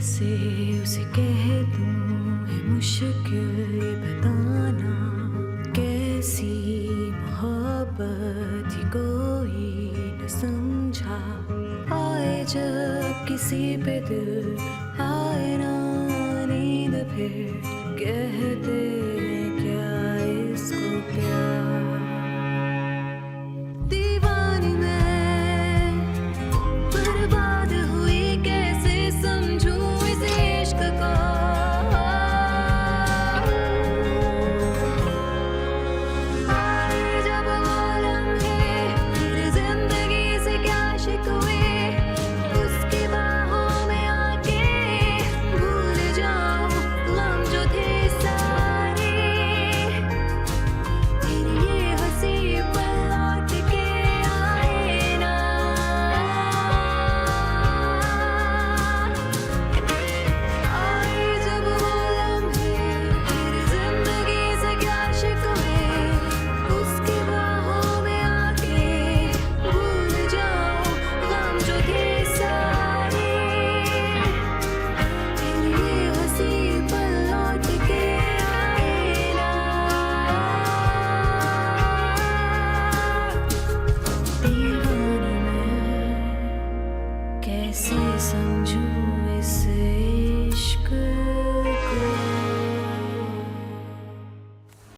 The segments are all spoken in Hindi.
कैसे उसे कह दूं है मुश्किल ये बताना, कैसी मोहब्बत ही कोई न समझा। आए जब किसी पे दिल आए ना नींद, फिर कहते क्या इसको प्यार। दीवानी मैं बर्बाद हुई, कैसे समझूं इस इश्क को। आए जब वो लम्हे मेरी जिंदगी से क्या शिकवे, उसकी बाहों में आके भूल जाऊं गम जो थे सारे। फिर ये हंसी पल लौट के आए ना। आए जब वो लम्हे मेरी जिंदगी से क्या शिकवे, उसकी बाहों में आके भूल जाऊं गम जो थे सारे। फिर ये हंसी पल लौट के आए ना। दीवानी मैं कैसे समझूं इस इश्क को।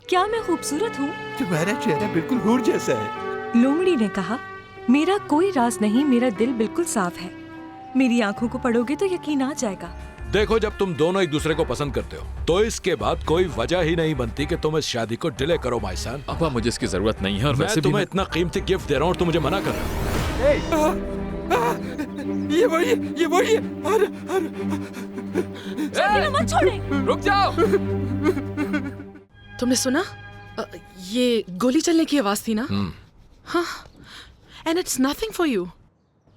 क्या मैं खूबसूरत हूँ? तुम्हारा चेहरा बिल्कुल हूर जैसा है। लोमड़ी ने कहा, मेरा कोई राज नहीं, मेरा दिल बिल्कुल साफ है। मेरी आंखों को पढ़ोगे तो यकीन आ जाएगा। देखो, जब तुम दोनों एक दूसरे को पसंद करते हो तो इसके बाद कोई वजह ही नहीं बनती कि तुम इस शादी को डिले करो माय सन। अब्बा मुझे इसकी जरूरत नहीं है और मैं वैसे भी तुम्हें इतना कीमती गिफ्ट दे रहा हूँ और तुम मुझे मना कर रहे हो। ये वही है। चलो मत छोड़े। रुक जाओ। तुमने सुना? ये गोली चलने की आवाज थी ना? हाँ, and it's nothing for you.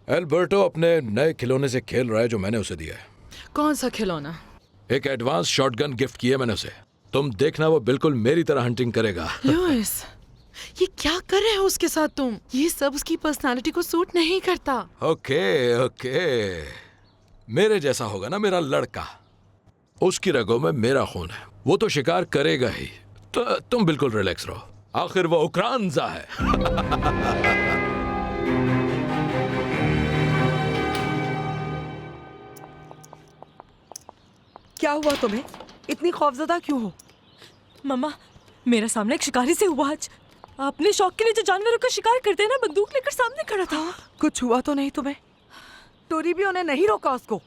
Alberto अपने नए खिलौने से खेल रहा है जो मैंने उसे दिया है। कौन सा खिलौना? एक एडवांस शॉटगन गिफ्ट किया मैंने उसे। तुम देखना वो बिल्कुल मेरी तरह हंटिंग करेगा। लुइस, ये क्या कर रहे हो उसके साथ तुम? ये सब उसकी पर्सनालिटी को सूट नहीं करता। ओके, मेरे जैसा होगा ना मेरा लड़का, उसकी रगों में मेरा खून है, वो तो शिकार करेगा ही। तो तुम बिल्कुल रिलैक्स रहो, आखिर वो उक्रांजा है। क्या हुआ तुम्हें? इतनी खौफजदा क्यों हो? मम्मा, मेरा सामना एक शिकारी से हुआ आज। अपने शौक के लिए जो जानवरों का शिकार करते हैं ना, बंदूक लेकर सामने खड़ा था। कुछ हुआ तो नहीं तुम्हें? टोरी भी उन्हें नहीं रोका उसको?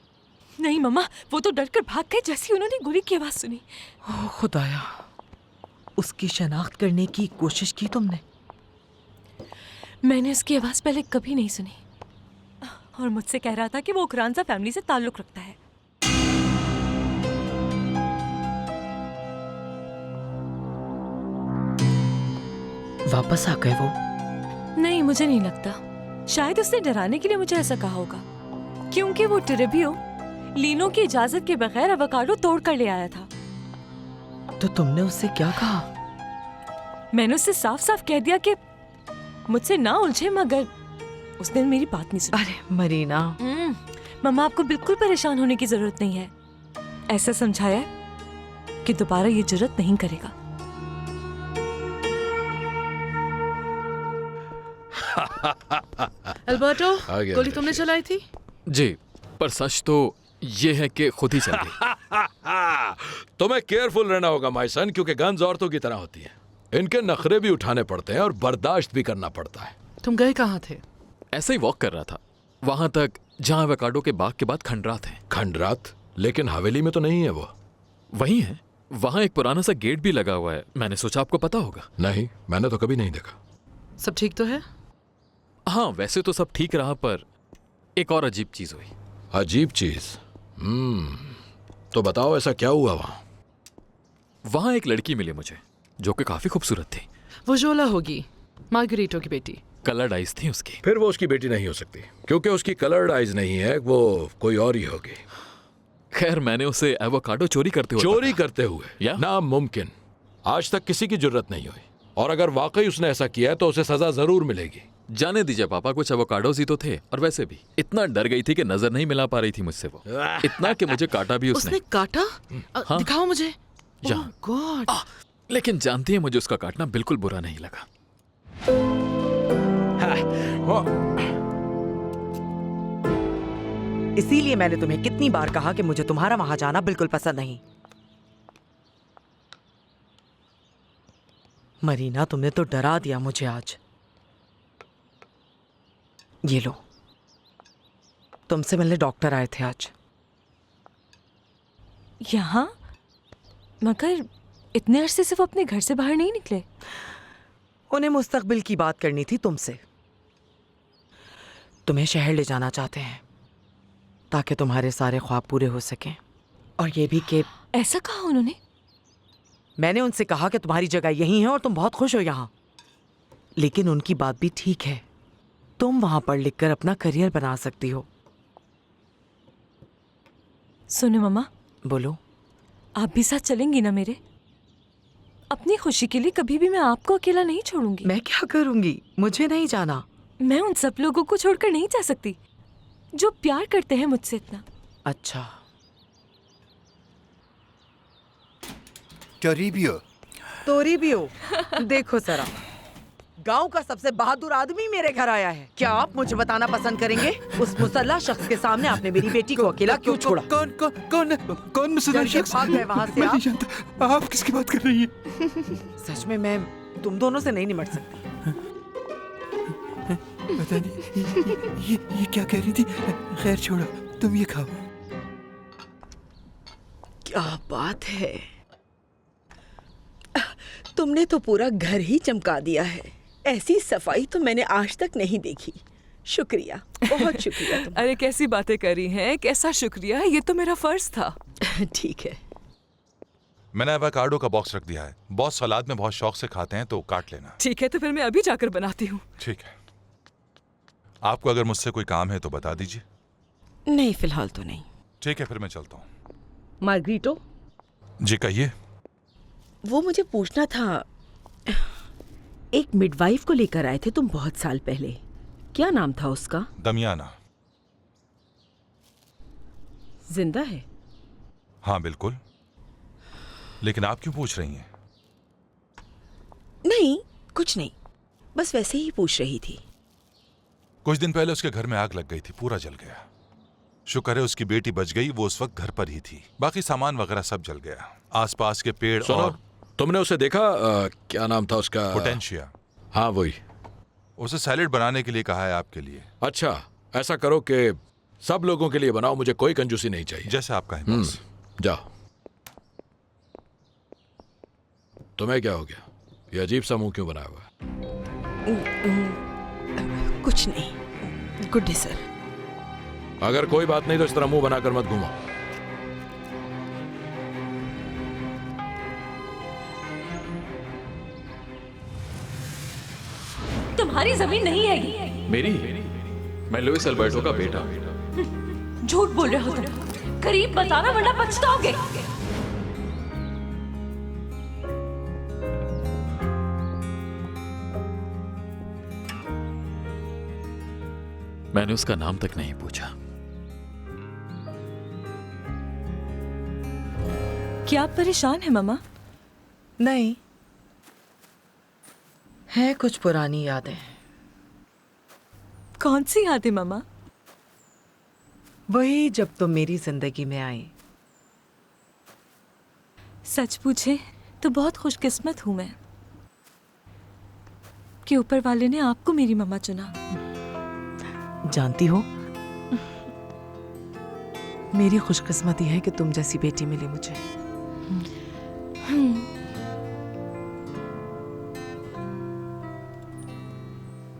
नहीं मम्मा, वो तो डरकर भाग गए जैसे ही उन्होंने गोली की आवाज सुनी। ओह खुदाया, उसकी शनाख्त करने की कोशिश की तुमने? मैंने उसकी आवाज पहले कभी नहीं सुनी और मुझसे कह रहा था कि वो उक्रांजा फैमिली से ताल्लुक रखता है। वापस आ गए वो? नहीं, मुझे नहीं लगता। शायद उसने डराने के लिए मुझे ऐसा कहा होगा, क्योंकि वो टेरेबियो लीनो की इजाजत के बगैर एवोकाडो तोड़ कर ले आया था। तो तुमने उससे क्या कहा? मैंने उससे साफ साफ कह दिया कि मुझसे ना उलझे, मगर उसने मेरी बात नहीं सुनी। अरे मरीना, मम्मा, आपको बिल्कुल परेशान होने की जरूरत नहीं है। ऐसा समझाया है कि दोबारा ये जरूरत नहीं करेगा। एल्बर्टो, आ गया गोली मेरा तुमने शेर। चलाई थी? जी, पर सच तो ये है कि खुद ही चल गई। तुम्हें केयरफुल रहना होगा माय सन, क्योंकि गन्स औरतों की तरह होती हैं। इनके नखरे भी उठाने पड़ते हैं और बर्दाश्त भी करना पड़ता है। तुम गए कहाँ थे? ऐसे ही वॉक कर रहा था, वहां तक जहाँ एवोकाडो के बाग के बाद खंडरात है। खंडरात? लेकिन हवेली में तो नहीं है वो। वही है, वहां एक पुराना सा गेट भी लगा हुआ है। मैंने सोचा आपको पता होगा। नहीं, मैंने तो कभी नहीं देखा। सब ठीक तो है? हाँ, वैसे तो सब ठीक रहा, पर एक और अजीब चीज हुई। अजीब चीज? तो बताओ, ऐसा क्या हुआ वहां? वहां एक लड़की मिली मुझे जो कि काफी खूबसूरत थी। वो जोला होगी, मार्गरीटो की बेटी। कलर्ड आइज थी उसकी। फिर वो उसकी बेटी नहीं हो सकती, क्योंकि उसकी कलर्ड आइज नहीं है, वो कोई और ही होगी। खैर, मैंने उसे एवोकाडो चोरी करते हुए चोरी करते हुए? या? नामुमकिन। आज तक किसी की जरूरत नहीं हुई, और अगर वाकई उसने ऐसा किया है तो उसे सजा जरूर मिलेगी। जाने दीजिए पापा, कुछ एवोकाडोज ही तो थे, और वैसे भी इतना डर गई थी कि नजर नहीं मिला पा रही थी मुझसे वो, इतना कि मुझे काटा भी उसने उसने। काटा? हाँ। दिखाओ मुझे। जहाँ। गॉड। लेकिन जानती है मुझे उसका काटना बिल्कुल बुरा नहीं लगा। इसीलिए मैंने तुम्हें कितनी बार कहा कि मुझे तुम्हारा वहां जाना बिल्कुल पसंद नहीं। मरीना, तुमने तो डरा दिया मुझे आज। ये लो, तुमसे मिलने डॉक्टर आए थे आज। यहाँ? मगर इतने अरसे से वो अपने घर से बाहर नहीं निकले। उन्हें मुस्तकबिल की बात करनी थी तुमसे। तुम्हें शहर ले जाना चाहते हैं ताकि तुम्हारे सारे ख्वाब पूरे हो सकें। और ये भी कि ऐसा कहा उन्होंने? मैंने उनसे कहा कि तुम्हारी जगह यहीं है और तुम बहुत खुश हो यहाँ। लेकिन उनकी बात भी ठीक है, तुम वहां पढ़ लिख कर अपना करियर बना सकती हो। सुनो मम्मा, बोलो। आप भी साथ चलेंगी ना मेरे? अपनी खुशी के लिए कभी भी मैं आपको अकेला नहीं छोड़ूंगी। मैं क्या करूंगी? मुझे नहीं जाना। मैं उन सब लोगों को छोड़कर नहीं जा सकती जो प्यार करते हैं मुझसे इतना। अच्छा, टोरिबियो, तोरिबियो, देखो जरा, गांव का सबसे बहादुर आदमी मेरे घर आया है। क्या आप मुझे बताना पसंद करेंगे उस मुसल्ला शख्स के सामने आपने मेरी बेटी को अकेला क्यों छोड़ा? कौन कौन कौन कौन मुसलमान जल्दी शख्स? भाग गए वहां से मैं आप। नहीं जानता। आप किसकी बात कर रही हैं? सच में मैं तुम दोनों से नहीं निमट सकती। पता नहीं ये क्या कह रही थी। खैर छोड़ो, तुम ये खाओ। क्या बात है, तुमने तो पूरा घर ही चमका दिया है। ऐसी सफाई तो मैंने आज तक नहीं देखी। शुक्रिया, बहुत शुक्रिया तुम्हारा। अरे कैसी बातें करी हैं, कैसा शुक्रिया, ये तो मेरा फर्ज था। ठीक है। मैंने एवोकाडो का बॉक्स रख दिया है। बॉस सलाद में बहुत शौक से खाते हैं, तो काट लेना। ठीक है, तो फिर मैं अभी जाकर बनाती हूँ। ठीक है। आपको अगर मुझसे कोई काम है तो बता दीजिए। नहीं, फिलहाल तो नहीं। ठीक है, फिर मैं चलता हूँ। मार्गरीटो, जी कहिए। वो मुझे पूछना था, एक मिडवाइफ को लेकर आए थे तुम बहुत साल पहले, क्या नाम था उसका? दमियाना। जिंदा है? हाँ बिल्कुल। लेकिन आप क्यों पूछ रही हैं? नहीं, कुछ नहीं, बस वैसे ही पूछ रही थी। कुछ दिन पहले उसके घर में आग लग गई थी, पूरा जल गया। शुक्र है उसकी बेटी बच गई, वो उस वक्त घर पर ही थी। बाकी सामान वगैरह सब जल गया। आसपास के पेड़ सुनो, और तुमने उसे देखा? क्या नाम था उसका? पोटेंशिया। हाँ वही। उसे सैलेड बनाने के लिए कहा है आपके लिए। अच्छा, ऐसा करो कि सब लोगों के लिए बनाओ, मुझे कोई कंजूसी नहीं चाहिए। जैसे आप कहें बॉस। जाओ। तुम्हें क्या हो गया? ये अजीब सा मुंह क्यों बनाया हुआ है? कुछ नहीं। Good day sir. अगर कोई बात नहीं तो इस तरह मुंह बनाकर मत घूमो। तुम्हारी जमीन नहीं है ये। मेरी? मैं लुइस अल्बर्टो का बेटा। झूठ बोल रहे हो तुम। करीब बताना वरना पछताओगे। मैंने उसका नाम तक नहीं पूछा। क्या आप परेशान हैं मम्मा? नहीं, है कुछ पुरानी यादें। कौन सी यादें मम्मा? वही जब तुम मेरी जिंदगी में आई। सच पूछे तो बहुत खुशकिस्मत हूं मैं कि ऊपर वाले ने आपको मेरी मम्मा चुना। जानती हो, मेरी खुशकिस्मती है कि तुम जैसी बेटी मिली मुझे।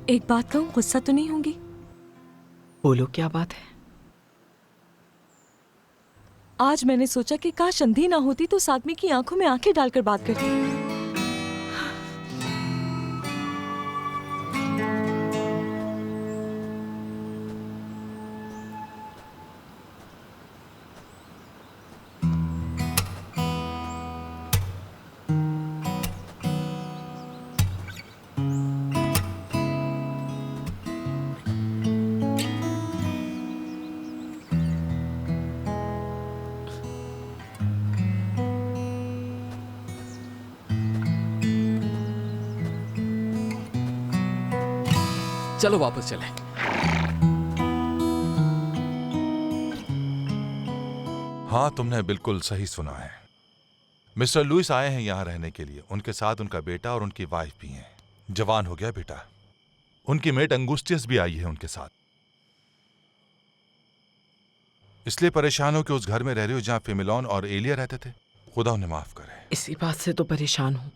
एक बात कहूं, गुस्सा तो नहीं होंगी? बोलो, क्या बात है? आज मैंने सोचा कि काश अंधी ना होती तो उस आदमी की आंखों में आंखें डालकर बात करती। चलो वापस चले। हाँ, तुमने बिल्कुल सही सुना है। मिस्टर लुइस आए हैं यहाँ रहने के लिए। उनके साथ उनका बेटा और उनकी वाइफ भी हैं। जवान हो गया बेटा। उनकी मेट अंगुस्टियस भी आई है उनके साथ। इसलिए परेशान हो कि उस घर में रह रहे हो जहाँ फेमिलॉन और एलिया रहते थे। खुदा उन्हें माफ करे। इसी बात से तो परेशान हूँ।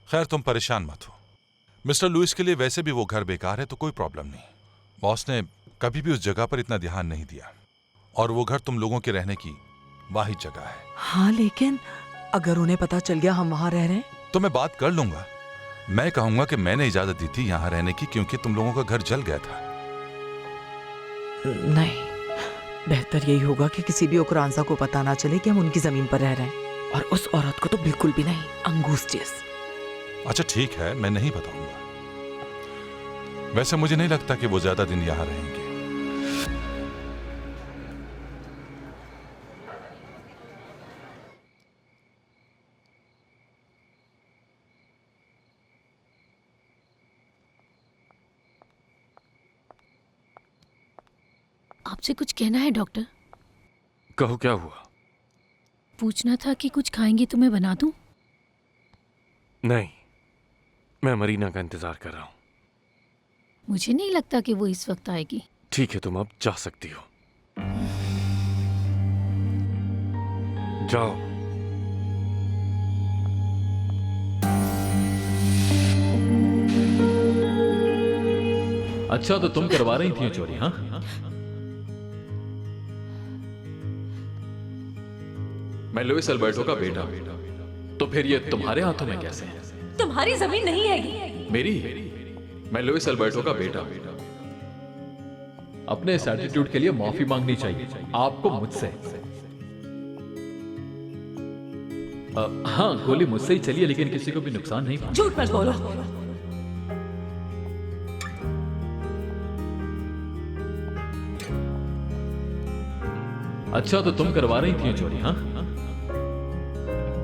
खैर, तुम परेशान मत हो। मिस्टर लुइस के लिए वैसे भी वो घर बेकार है, तो कोई प्रॉब्लम नहीं। बॉस ने कभी भी उस जगह पर इतना ध्यान नहीं दिया, और वो घर तुम लोगों के रहने की वाहिद जगह है। हाँ, लेकिन अगर उन्हें पता चल गया हम वहाँ रह रहे हैं तो मैं बात कर लूंगा। मैं कहूंगा कि मैंने इजाजत दी थी यहाँ रहने की, क्योंकि तुम लोगों का घर जल गया था। नहीं, बेहतर यही होगा कि किसी भी उकरानसा को पता ना चले कि हम उनकी जमीन पर रह रहे हैं। और उस औरत को तो बिल्कुल भी नहीं, अंगूस्टियस। अच्छा ठीक है, मैं नहीं बताऊंगा। वैसे मुझे नहीं लगता कि वो ज्यादा दिन यहाँ रहेंगे। आपसे कुछ कहना है डॉक्टर? कहो, क्या हुआ? पूछना था कि कुछ खाएंगी तो मैं बना दूं? नहीं, मैं मरीना का इंतजार कर रहा हूँ। मुझे नहीं लगता कि वो इस वक्त आएगी। ठीक है, तुम अब जा सकती हो। जाओ। अच्छा, तो तुम करवा रही थी चोरी? हाँ, मैं लुइस अल्बर्टो का बेटा। तो फिर ये तुम्हारे हाथों में कैसे है? तुम्हारी जमीन नहीं है मेरी? मैं लुइस अल्बर्टो का बेटा। अपने इस एटीट्यूड के लिए माफी मांगनी चाहिए आपको मुझसे। हाँ, गोली मुझसे ही चली है, लेकिन किसी को भी नुकसान नहीं पहुंचा। झूठ मत बोलो। अच्छा, तो तुम करवा रही थी चोरी? हाँ,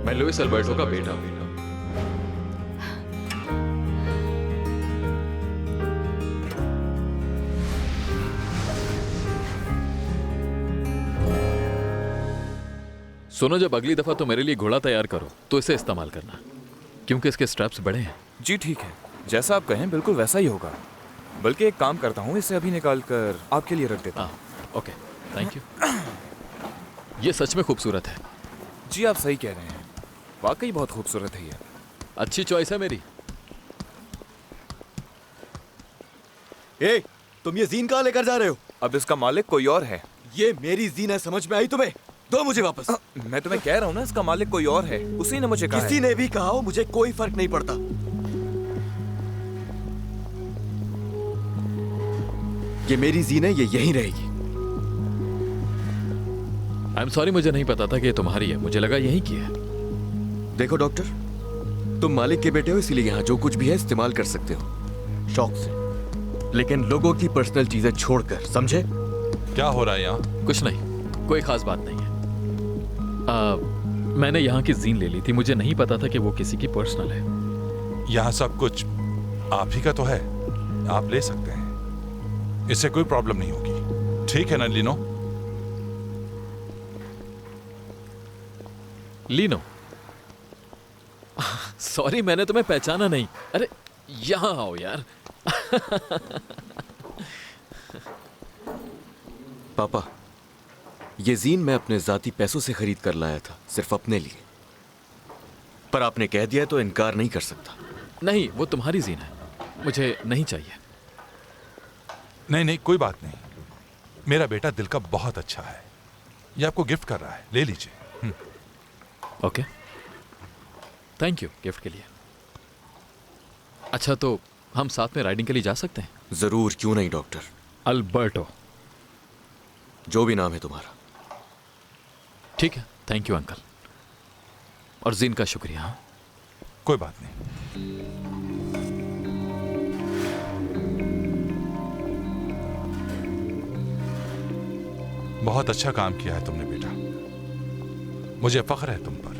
मैं लुइस अल्बर्टो का बेटा। सुनो, जब अगली दफा तो मेरे लिए घोड़ा तैयार करो तो इसे इस्तेमाल करना, क्योंकि इसके स्ट्रैप्स बड़े हैं। जी ठीक है, जैसा आप कहें बिल्कुल वैसा ही होगा। बल्कि एक काम करता हूँ, इसे अभी निकाल कर आपके लिए रख देता हूँ। Okay, thank you. ये सच में खूबसूरत है। जी आप सही कह रहे हैं, वाकई बहुत खूबसूरत है ये। अच्छी चॉइस है मेरी। ए, तुम ये जीन कहाँ लेकर जा रहे हो? अब इसका मालिक कोई और है। ये मेरी जीन है, समझ में आई तुम्हें? दो मुझे वापस। मैं तुम्हें कह रहा हूँ ना, इसका मालिक कोई और है। उसी ने मुझे कहा किसी ने भी कहा हो, मुझे कोई फर्क नहीं पड़ता। ये मेरी जीन है, ये यहीं रहेगी। आई एम सॉरी, मुझे नहीं पता था कि ये तुम्हारी है। मुझे लगा यहीं की है। देखो डॉक्टर, तुम मालिक के बेटे हो, इसीलिए यहाँ जो कुछ भी है इस्तेमाल कर सकते हो शौक से, लेकिन लोगों की पर्सनल चीजें छोड़कर, समझे? क्या हो रहा है यहाँ? कुछ नहीं, कोई खास बात नहीं है। मैंने यहाँ की जीन ले ली थी, मुझे नहीं पता था कि वो किसी की पर्सनल है। यहाँ सब कुछ आप ही का तो है, आप ले सकते हैं, इससे कोई प्रॉब्लम नहीं होगी। ठीक है ना लीनो? लीनो? सॉरी, मैंने तुम्हें पहचाना नहीं। अरे यहाँ आओ यार। पापा, ये जीन मैं अपने जाती पैसों से खरीद कर लाया था, सिर्फ अपने लिए। पर आपने कह दिया तो इनकार नहीं कर सकता। नहीं, वो तुम्हारी जीन है, मुझे नहीं चाहिए। नहीं नहीं, कोई बात नहीं। मेरा बेटा दिल का बहुत अच्छा है, ये आपको गिफ्ट कर रहा है, ले लीजिए। ओके, थैंक यू गिफ्ट के लिए। अच्छा, तो हम साथ में राइडिंग के लिए जा सकते हैं? जरूर, क्यों नहीं डॉक्टर। अल्बर्टो, जो भी नाम है तुम्हारा। ठीक है, थैंक यू अंकल, और जीन का शुक्रिया। हाँ, कोई बात नहीं। बहुत अच्छा काम किया है तुमने बेटा, मुझे फख्र है तुम पर।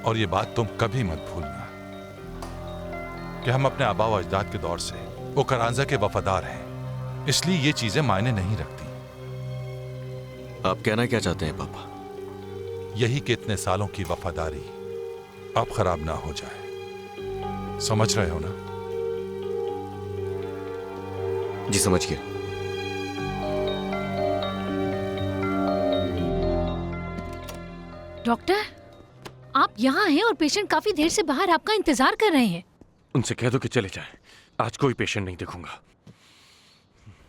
और ये बात तुम कभी मत भूलना कि हम अपने आबा व अजदाद के दौर से वो करांजा के वफादार हैं, इसलिए ये चीजें मायने नहीं रखती। आप कहना क्या चाहते हैं पापा? यही कि इतने सालों की वफादारी अब खराब ना हो जाए। समझ रहे हो ना? जी समझ गया। डॉक्टर, आप यहाँ हैं और पेशेंट काफी देर से बाहर आपका इंतजार कर रहे हैं। उनसे कह दो कि चले जाएं। आज कोई पेशेंट नहीं देखूंगा।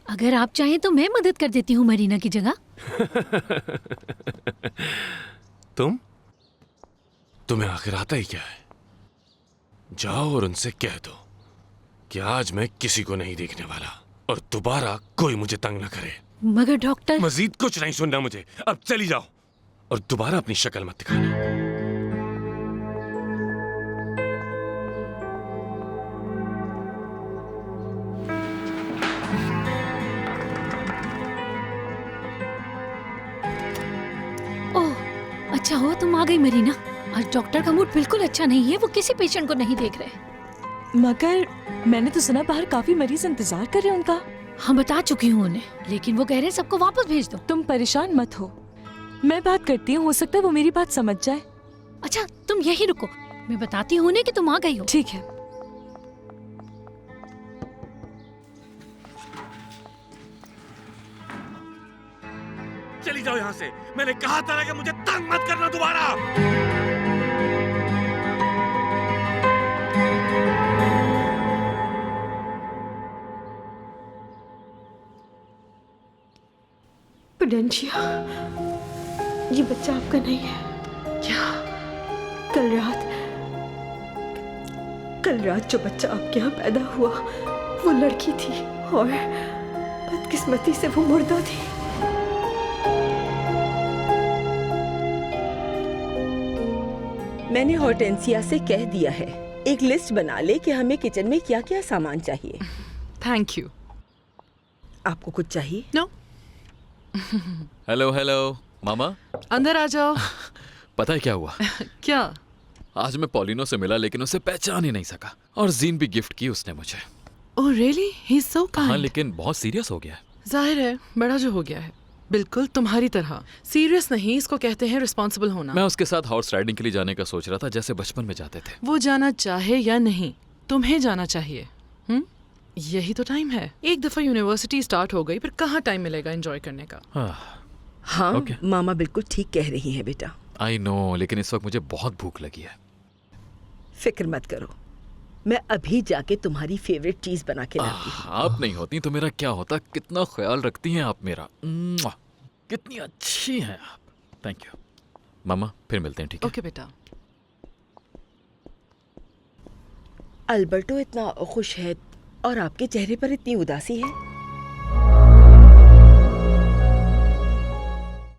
अगर आप चाहें तो मैं मदद कर देती हूँ मरीना की जगह। तुम्हें आखिर आता ही क्या है? जाओ और उनसे कह दो कि आज मैं किसी को नहीं देखने वाला और दोबारा कोई मुझे तंग न करे। मगर डॉक्टर, मजीद कुछ नहीं सुनना मुझे। अब चली जाओ और दोबारा अपनी शक्ल मत दिखाना। ओह, अच्छा हुआ तुम आ गई मरीना। आज डॉक्टर का मूड बिल्कुल अच्छा नहीं है, वो किसी पेशेंट को नहीं देख रहे। मगर मैंने तो सुना बाहर काफी मरीज इंतजार कर रहे हैं उनका। हाँ, बता चुकी हूँ उन्हें, लेकिन वो कह रहे हैं सबको वापस भेज दो। तुम परेशान मत हो, मैं बात करती हूँ, हो सकता है वो मेरी बात समझ जाए। अच्छा, तुम यही रुको, मैं बताती हूँ उन्हें कि तुम आ गई हो। ठीक है। चली जाओ यहाँ से। मैंने कहा था ना कि मुझे तंग मत करना दोबारा। पुडेंशिया, ये बच्चा आपका नहीं है क्या? कल रात जो बच्चा आपके यहाँ पैदा हुआ वो लड़की थी और बदकिस्मती से वो मुर्दा थी। मैंने हॉर्टेंसिया से कह दिया है एक लिस्ट बना ले कि हमें किचन में क्या क्या सामान चाहिए। Thank you. आपको कुछ चाहिए? नो। हेलो हेलो मामा, अंदर आ जाओ। पता है क्या हुआ? क्या? आज मैं पॉलिनो से मिला लेकिन उसे पहचान ही नहीं सका और जीन भी गिफ्ट की उसने मुझे। Oh really? He is so kind. हाँ, लेकिन बहुत सीरियस हो गया है। जाहिर है, बड़ा जो हो गया है। बिल्कुल तुम्हारी तरह सीरियस नहीं, इसको कहते हैं रिस्पॉन्सिबल होना। मैं उसके साथ हॉर्स राइडिंग के लिए जाने का सोच रहा था, जैसे बचपन में जाते थे। वो जाना चाहे या नहीं, तुम्हें जाना चाहिए। यही तो टाइम है। एक दफा यूनिवर्सिटी स्टार्ट हो गई, फिर कहाँ टाइम मिलेगा एंजॉय करने का। हाँ okay. मामा बिल्कुल ठीक कह रही हैं बेटा। आई नो, लेकिन इस वक्त मुझे बहुत भूख लगी है। फिक्र मत करो, मैं अभी जाके तुम्हारी फेवरेट चीज बना के लाती हूँ। आप नहीं होती तो मेरा क्या होता। कितना ख्याल रखती हैं आप मेरा। कितनी अच्छी हैं आप। थैंक यू मामा, फिर मिलते हैं। ठीक है? ओके बेटा। अल्बर्टो इतना खुश है और आपके चेहरे पर इतनी उदासी है।